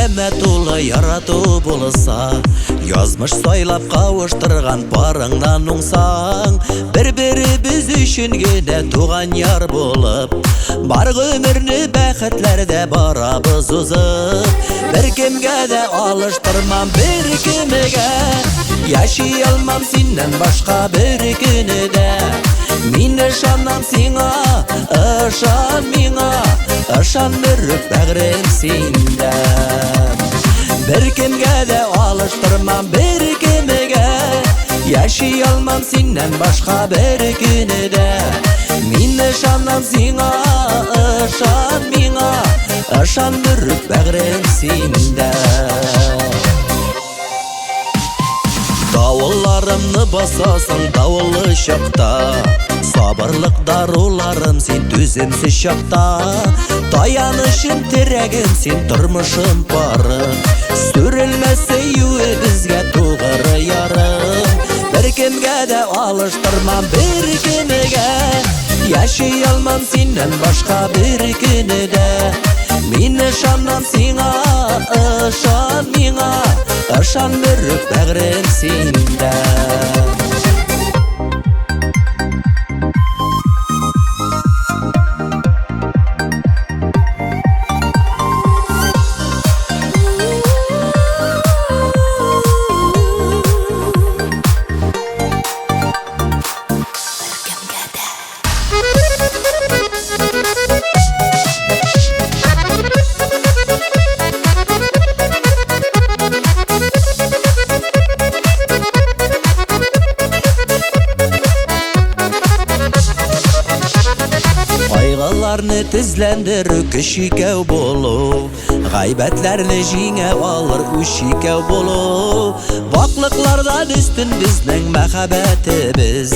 керемет улы ярату болса, язмыш сайлап кавыштырган барыңнан уңсаң, бір-бірі біз үшін генә туган яр болып, бар гомерне бәхетләрдә барабыз узып. Бер кемгә дә алыштырмам бер кемгә, яши алмам синнән башка бер көне дә. Мин ышанам сиңа, ышан миңа, ышан бөреп бәгърем синдә. Бер кемгә дә алыштырмам бер кемгә, яши алмам синнән башка бер көне дә. Мин ышанам сиңа, ышан миңа, ышан бөреп бәгърем синдә. Давылларымны басасың давыллы чакта, сабырлык даруларым син түземсез чакта. Таянышым терәгем син тормышым пары, сүрелмәс сөюе безгә тугры ярым. Бер кемгә дә алыштырмам бер кемгә, яши алмам синнән башка бер көне дә. Мин ышанам сиңа, ышан миңа, ышан бөреп бәгърем синдә. Кайгыларны тезләндерү көч икәү булу, гайбәтләрне җиңә алыр үч икәү булу. Ваклыклардан өстен безнең мәхәббәтебез,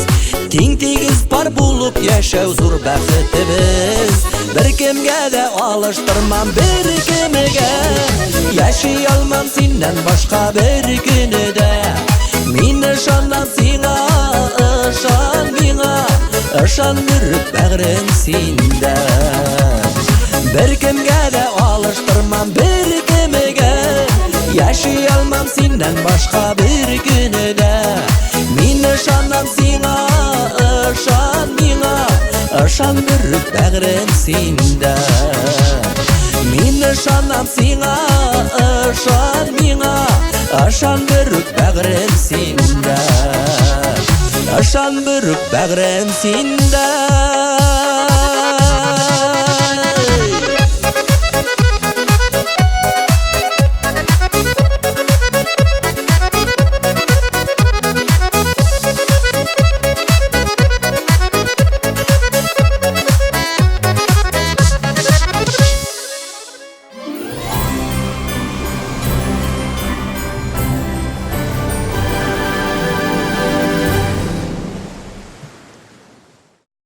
тиң-тигез пар булып яшәү зур бәхетебез. Бер кемгә дә алыштырмам бер кемгә, яши алмам синнән башка бер көне дә. Мин ышанам сиңа, ышан миңа, ышан бөреп бәгърем синдә. Бер кемгә дә алыштырмам бер кемгә, яши алмам синнән башка бер көне дә. Мин ышанам сиңа, ышан миңа, ышан бөреп бәгърем синдә. Мин ышанам сиңа, ышан миңа, ышан бөреп бәгърем синдә. Ышан бөреп бәгърем синдә.